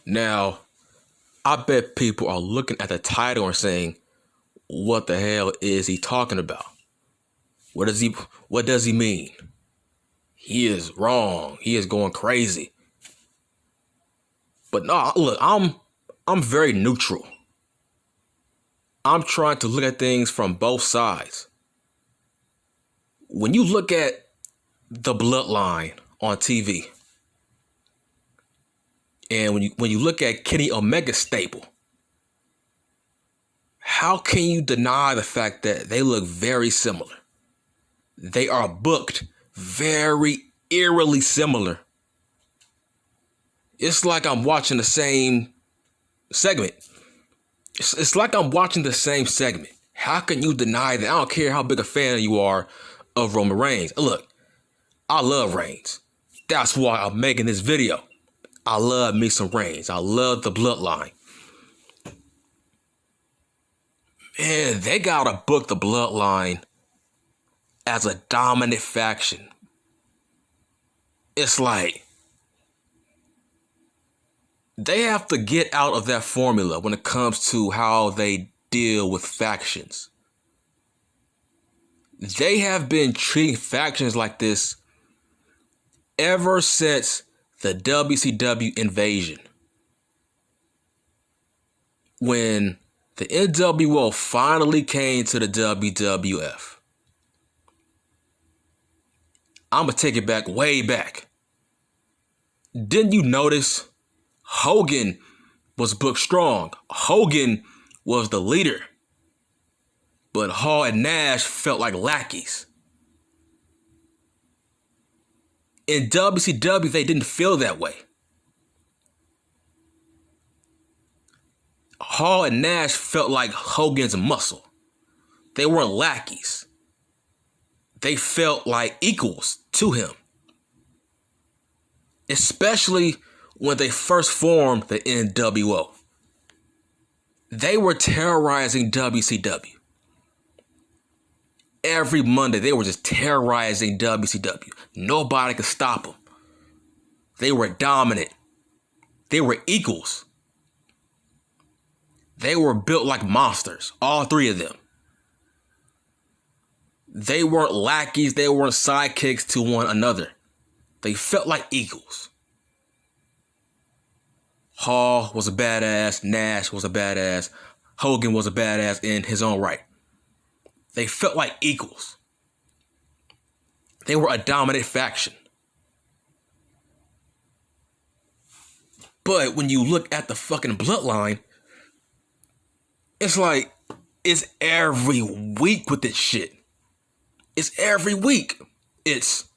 Now, I bet people are looking at the title and saying, what the hell is he talking about? What does he mean? He is wrong. He is going crazy. But no, look, I'm very neutral. I'm trying to look at things from both sides. When you look at the Bloodline on TV, and when you look at Kenny Omega's stable, how can you deny the fact that they look very similar? They are booked very eerily similar. It's like I'm watching the same segment. It's like I'm watching the same segment. How can you deny that? I don't care how big a fan you are of Roman Reigns. Look, I love Reigns. That's why I'm making this video. I love me some Reigns. I love the Bloodline. Man, they gotta book the Bloodline as a dominant faction. It's like they have to get out of that formula when it comes to how they deal with factions. They have been treating factions like this ever since the WCW invasion. When the NWO finally came to the WWF. I'm going to take it back, way back. Didn't you notice Hogan was booked strong? Hogan was the leader. But Hall and Nash felt like lackeys. In WCW, they didn't feel that way. Hall and Nash felt like Hogan's muscle. They weren't lackeys. They felt like equals to him. Especially when they first formed the NWO. They were terrorizing WCW. Every Monday, they were just terrorizing WCW. Nobody could stop them. They were dominant. They were equals. They were built like monsters, all three of them. They weren't lackeys, they weren't sidekicks to one another. They felt like equals. Hall was a badass, Nash was a badass, Hogan was a badass in his own right. They felt like equals. They were a dominant faction. But when you look at the fucking Bloodline, it's like, it's every week with this shit. It's every week. It's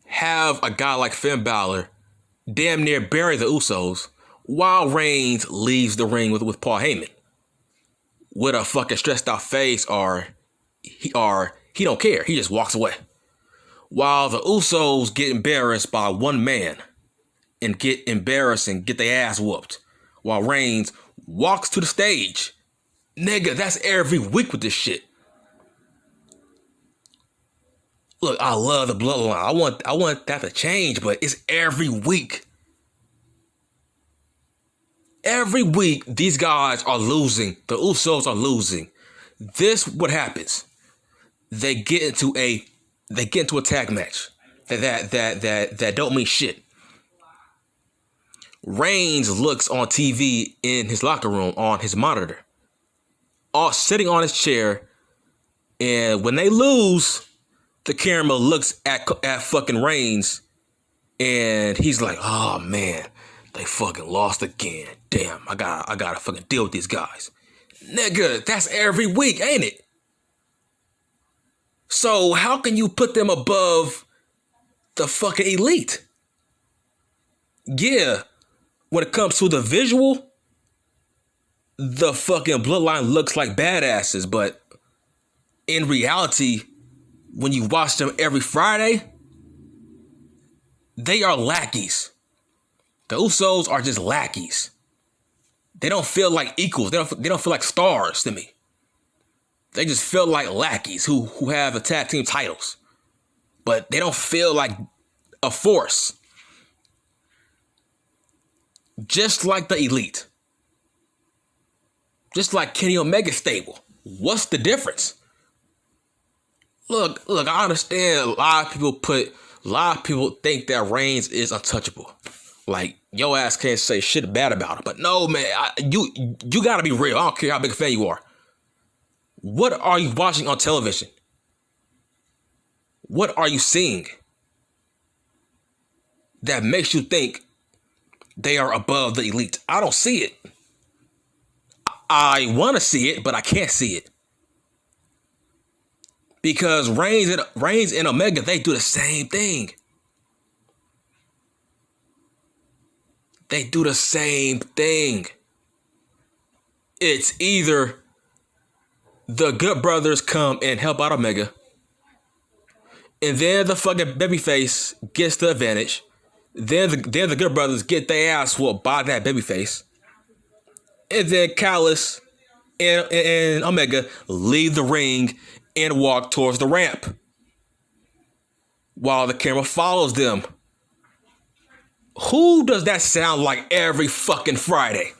have a guy like Finn Balor damn near bury the Usos while Reigns leaves the ring with Paul Heyman. With a fucking stressed out face or he don't care. He just walks away. While the Usos get embarrassed by one man and get embarrassed and get their ass whooped. While Reigns walks to the stage. Nigga, that's every week with this shit. Look, I love the Bloodline. I want that to change, but it's every week. Every week, these guys are losing. The Usos are losing. This what happens. They get into a tag match that don't mean shit. Reigns looks on TV in his locker room on his monitor, all sitting on his chair, and when they lose, the camera looks at fucking Reigns, and he's like, "Oh man, they fucking lost again. Damn, I gotta fucking deal with these guys." Nigga, that's every week, ain't it? So how can you put them above the fucking elite? Yeah, when it comes to the visual, the fucking Bloodline looks like badasses, but in reality, when you watch them every Friday, they are lackeys. The Usos are just lackeys. They don't feel like equals. They don't feel like stars to me. They just feel like lackeys who have the tag team titles. But they don't feel like a force. just like the Elite, just like Kenny Omega's stable. What's the difference? Look, I understand a lot of people think that Reigns is untouchable. Like, your ass can't say shit bad about him. But no, man, you gotta be real. I don't care how big a fan you are. What are you watching on television? What are you seeing that makes you think they are above the Elite? I don't see it. I want to see it, but I can't see it. Because Reigns and Omega, they do the same thing. They do the same thing. It's either the Good Brothers come and help out Omega, and then the fucking babyface gets the advantage. Then the Good Brothers get their ass whooped by that babyface. And then Callis and Omega leave the ring and walk towards the ramp while the camera follows them. Who does that sound like every fucking Friday?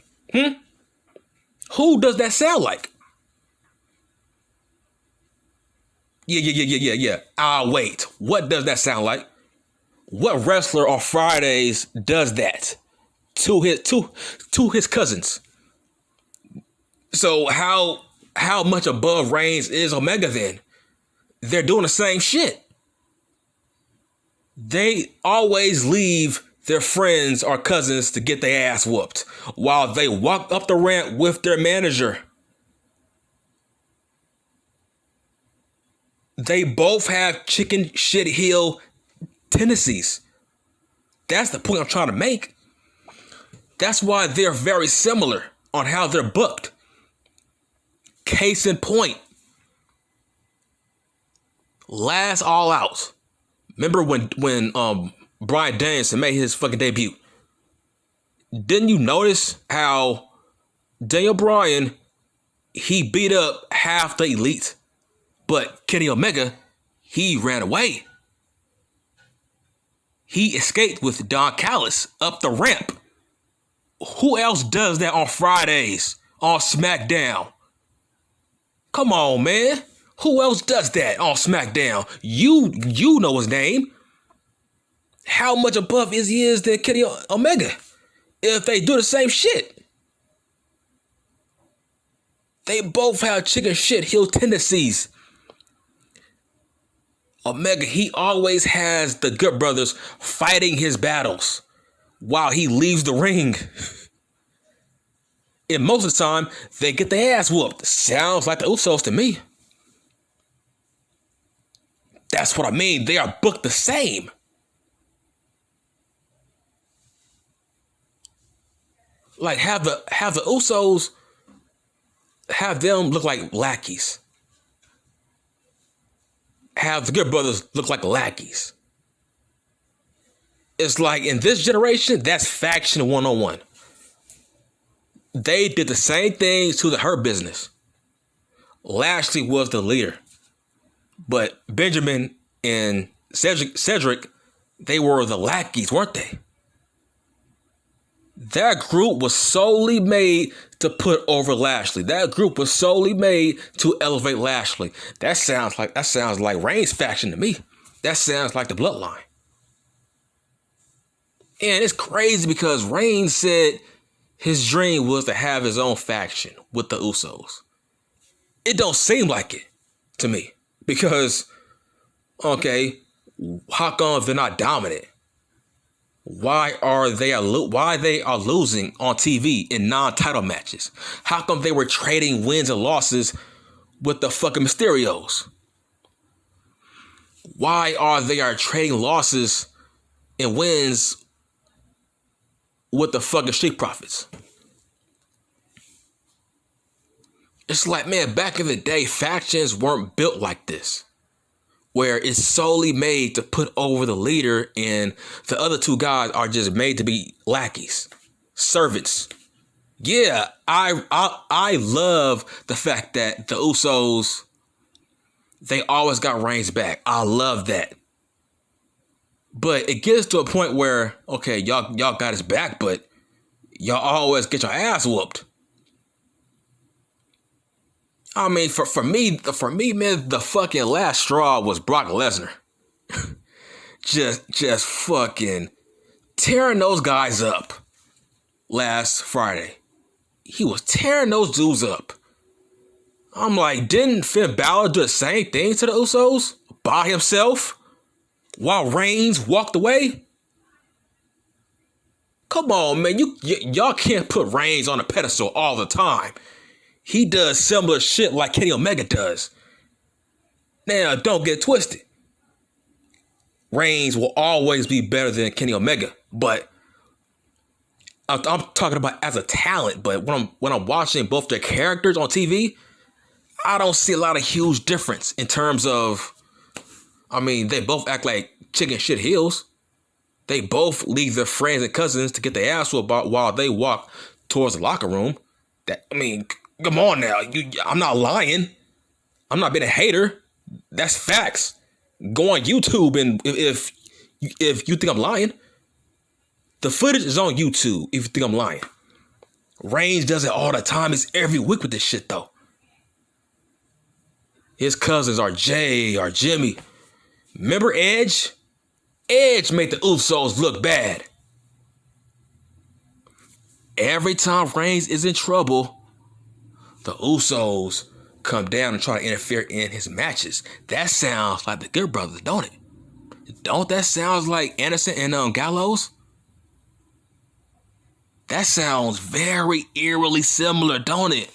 Who does that sound like? Yeah. I'll wait. What does that sound like? What wrestler on Fridays does that to his cousins? So how much above Reigns is Omega then? They're doing the same shit. They always leave their friends or cousins to get their ass whooped while they walk up the ramp with their manager. They both have chicken shit heel tendencies. That's the point I'm trying to make. That's why they're very similar on how they're booked. Case in point, last All Out. Remember when Bryan Danielson made his fucking debut? Didn't you notice how Daniel Bryan, he beat up half the Elite, but Kenny Omega, he ran away. He escaped with Don Callis up the ramp. Who else does that on Fridays on SmackDown? Come on, man. Who else does that on SmackDown? You know his name. How much above he is than Kenny Omega if they do the same shit? They both have chicken shit heel tendencies. Omega, he always has the Good Brothers fighting his battles while he leaves the ring. And most of the time, they get their ass whooped. Sounds like the Usos to me. That's what I mean. They are booked the same. Like, have the Usos, have them look like lackeys. Have the Good Brothers look like lackeys. It's like, in this generation, that's faction 101. They did the same thing to the Hurt Business. Lashley was the leader. But Benjamin and Cedric, they were the lackeys, weren't they? That group was solely made to put over Lashley. That group was solely made to elevate Lashley. That sounds like Reigns' faction to me. That sounds like the Bloodline. And it's crazy because Reigns said his dream was to have his own faction with the Usos. It don't seem like it to me. Because, okay, how come they're not dominant? Why they are losing on TV in non-title matches? How come they were trading wins and losses with the fucking Mysterios? Why are they trading losses and wins with the fucking Street Profits? It's like, man, back in the day, factions weren't built like this, where it's solely made to put over the leader and the other two guys are just made to be lackeys, servants. Yeah, I love the fact that the Usos, they always got Reigns back. I love that. But it gets to a point where, okay, y'all got his back, but y'all always get your ass whooped. I mean, for me, man, the fucking last straw was Brock Lesnar. just fucking tearing those guys up last Friday. He was tearing those dudes up. I'm like, didn't Finn Balor do the same thing to the Usos by himself while Reigns walked away? Come on, man. Y'all can't put Reigns on a pedestal all the time. He does similar shit like Kenny Omega does. Now, don't get twisted. Reigns will always be better than Kenny Omega, but I'm talking about as a talent. But when I'm watching both their characters on TV, I don't see a lot of huge difference in terms of, I mean, they both act like chicken shit heels. They both leave their friends and cousins to get their ass whooped while they walk towards the locker room. I mean, come on now. I'm not lying. I'm not being a hater. That's facts. Go on YouTube, and if you think I'm lying, the footage is on YouTube if you think I'm lying. Reigns does it all the time. It's every week with this shit, though. His cousins are Jay or Jimmy. Remember Edge? Edge made the Usos look bad. Every time Reigns is in trouble, the Usos come down and try to interfere in his matches. That sounds like the Good Brothers, don't it? Don't that sound like Anderson and Gallows? That sounds very eerily similar, don't it?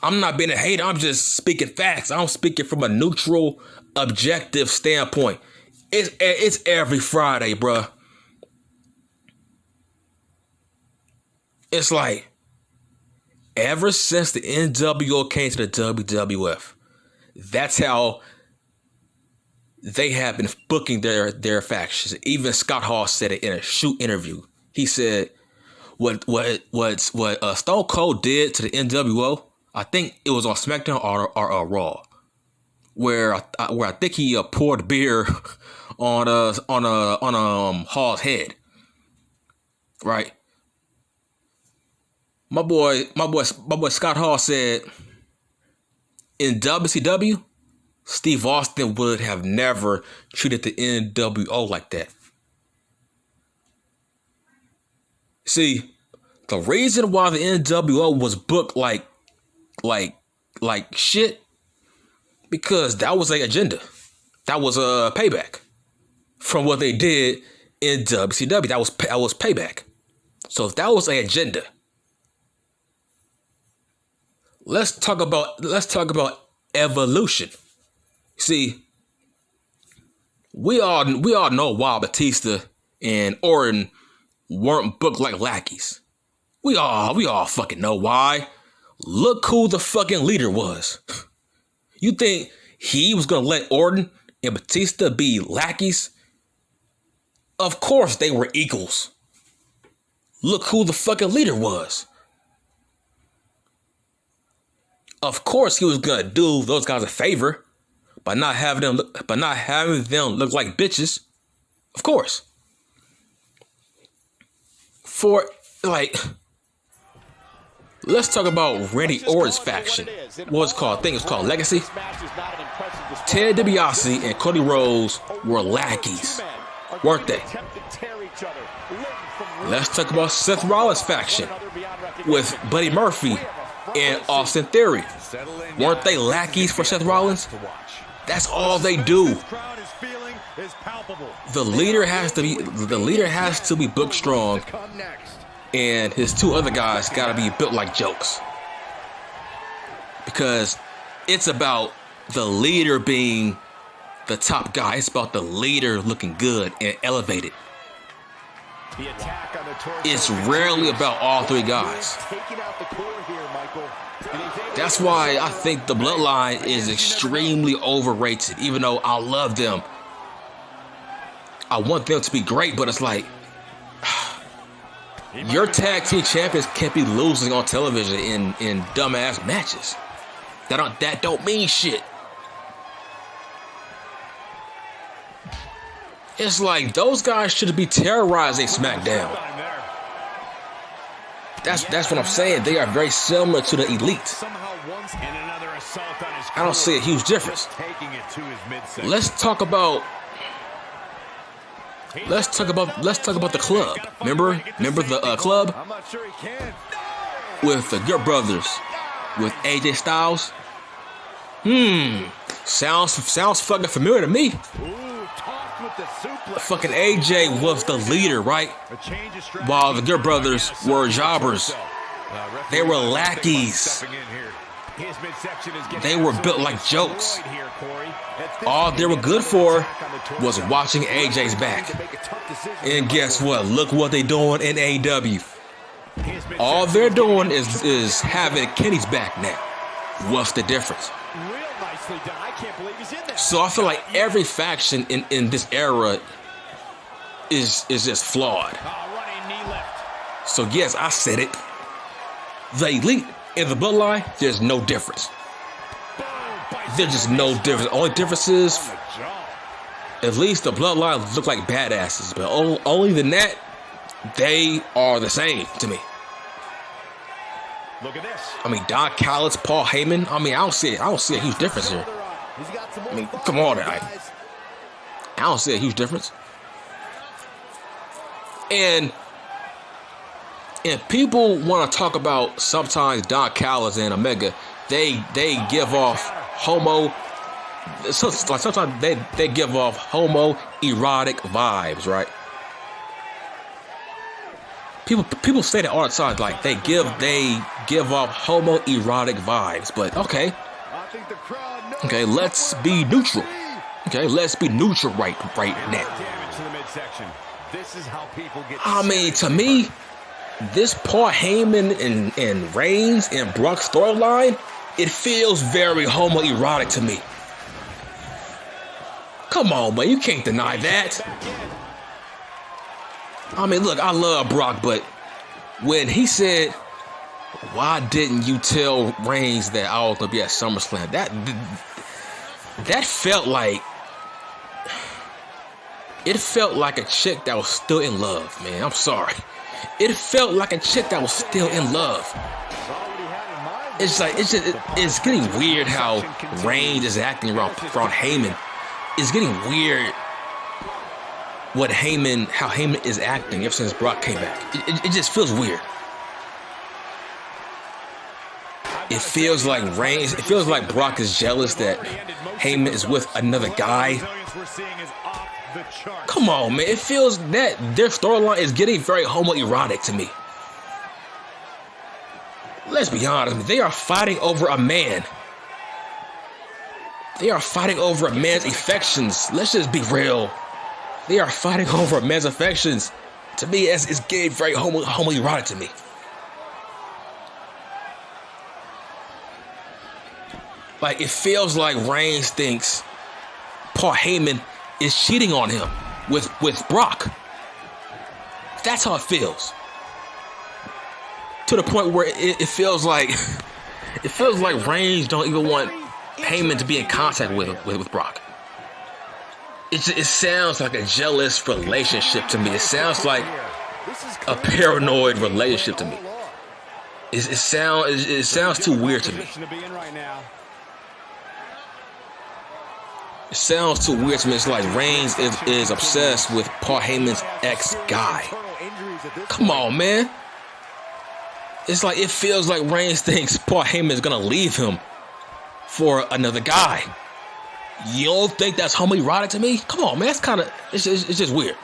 I'm not being a hater. I'm just speaking facts. I'm speaking from a neutral, objective standpoint. It's every Friday, bruh. It's like, ever since the NWO came to the WWF, that's how they have been booking their factions. Even Scott Hall said it in a shoot interview. He said, what Stone Cold did to the NWO, I think it was on SmackDown or Raw, where I think he poured beer on Hall's head, right? My boy Scott Hall said in WCW, Steve Austin would have never treated the NWO like that. See, the reason why the NWO was booked like shit, because that was an agenda. That was a payback from what they did in WCW. That was payback. So if that was an agenda, let's talk about evolution. See, we all know why Batista and Orton weren't booked like lackeys. We all fucking know why. Look who the fucking leader was. You think he was gonna let Orton and Batista be lackeys? Of course they were equals. Look who the fucking leader was. Of course he was gonna do those guys a favor by not having them look like bitches. Of course. Let's talk about Randy Orton's faction. What's it called? I think it's called Legacy. Ted DiBiase and Cody Rhodes were lackeys, weren't they? Let's talk about Seth Rollins' faction with Buddy Murphy and Austin Theory. Weren't they lackeys for Seth Rollins? That's all they do. The leader has to be booked strong, and his two other guys gotta be built like jokes. Because it's about the leader being the top guy. It's about the leader looking good and elevated. It's rarely about all three guys. That's why I think the Bloodline is extremely overrated, even though I love them. I want them to be great, but it's like, your tag team champions can't be losing on television in dumbass matches. That don't mean shit. It's like those guys should be terrorizing SmackDown. That's what I'm saying. They are very similar to the Elite. I don't see a huge difference. Let's talk about the club. Remember the club with the Good Brothers with AJ Styles. Sounds fucking familiar to me. Fucking AJ was the leader, right? While the Good Brothers were jobbers. They were lackeys. They were built like jokes. All they were good for was watching AJ's back. And guess what? Look what they doing in AEW. All they're doing is having Kenny's back now. What's the difference? So I feel like every faction in this era is just flawed. So yes, I said it. The Elite and the Bloodline, there's no difference. There's just no difference. Only difference is, at least the Bloodline look like badasses, but only than that, they are the same to me. Look at this. I mean, Don Callis, Paul Heyman. I mean, I don't see a huge difference here. I mean, come on, I don't see a huge difference. And people want to talk about sometimes Don Callis and Omega. They give off sometimes they give off homoerotic vibes, right? People say that all the time, like they give off homoerotic vibes. But okay, let's be neutral. Okay, let's be neutral right now. I mean, to me, this Paul Heyman and Reigns and Brock storyline, it feels very homoerotic to me. Come on, man, you can't deny that. I mean, look, I love Brock, but when he said, "Why didn't you tell Reigns that I was gonna be at SummerSlam?" That felt like a chick that was still in love, man. I'm sorry. It felt like a chick that was still in love. It's getting weird how Reigns is acting around Heyman. It's getting weird how Heyman is acting ever since Brock came back. It just feels weird. It feels like Brock is jealous that Heyman is with another guy. Come on, man. It feels that their storyline is getting very homoerotic to me. Let's be honest. They are fighting over a man. They are fighting over a man's affections. Let's just be real. They are fighting over a man's affections. To me, it's getting very homoerotic to me. Like, it feels like Reigns thinks Paul Heyman is cheating on him with Brock. That's how it feels. To the point where it feels like Reigns don't even want Heyman to be in contact with Brock. It sounds like a jealous relationship to me. It sounds like a paranoid relationship to me. It sounds too weird to me. It sounds too weird to me. It's like Reigns is obsessed with Paul Heyman's ex-guy. Come on, man. It's like, it feels like Reigns thinks Paul Heyman is going to leave him for another guy. You don't think that's homoerotic to me? Come on, man. It's kind of, it's just weird.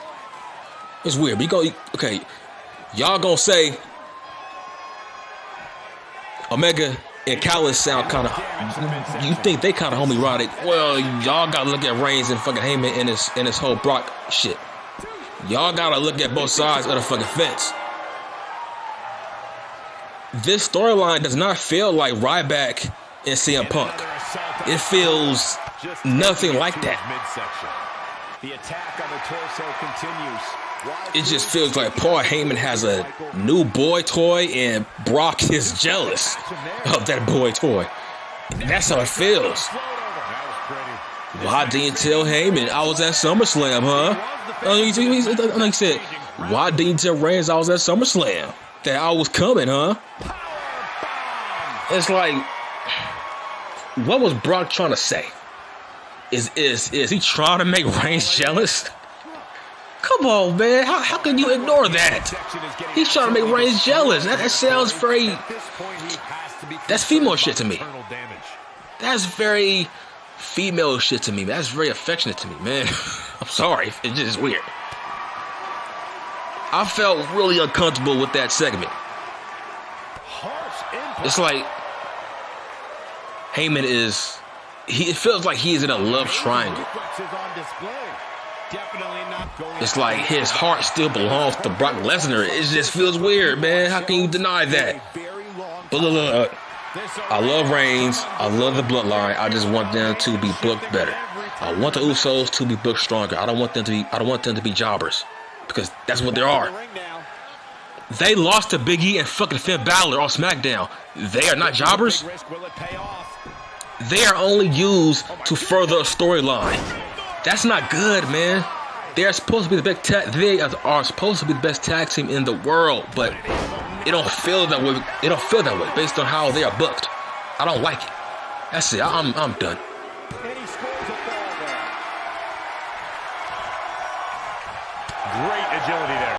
It's weird. But okay, y'all gonna say Omega and Callis sound kind of, you think they kind of homoerotic? Well, y'all gotta look at Reigns and fucking Heyman and his whole Brock shit. Y'all gotta look at both sides of the fucking fence. This storyline does not feel like Ryback and CM Punk. It feels nothing like that. The attack on the torso continues. It just feels like Paul Heyman has a new boy toy and Brock is jealous of that boy toy. That's how it feels. Why didn't you tell Heyman I was at SummerSlam, huh? I know you said, why didn't you tell Reigns I was at SummerSlam? that I was coming, huh? It's like, what was Brock trying to say? Is he trying to make Reigns jealous? Come on, man. How can you ignore that? He's trying to make Reigns jealous. That sounds very... That's female shit to me. That's very female shit to me. That's very affectionate to me, man. I'm sorry. It's just weird. I felt really uncomfortable with that segment. It's like Heyman is... it feels like he's in a love triangle. It's like his heart still belongs to Brock Lesnar. It just feels weird, man. How can you deny that? But look, I love Reigns. I love the Bloodline. I just want them to be booked better. I want the Usos to be booked stronger. I don't want them to be jobbers, because that's what they are. They lost to Big E and fucking Finn Balor on SmackDown. They are not jobbers. They are only used to further a storyline. That's not good, man. They are supposed to be the best. They are supposed to be the best tag team in the world, but it don't feel that way. It don't feel that way based on how they are booked. I don't like it. That's it. I'm done. Great agility there.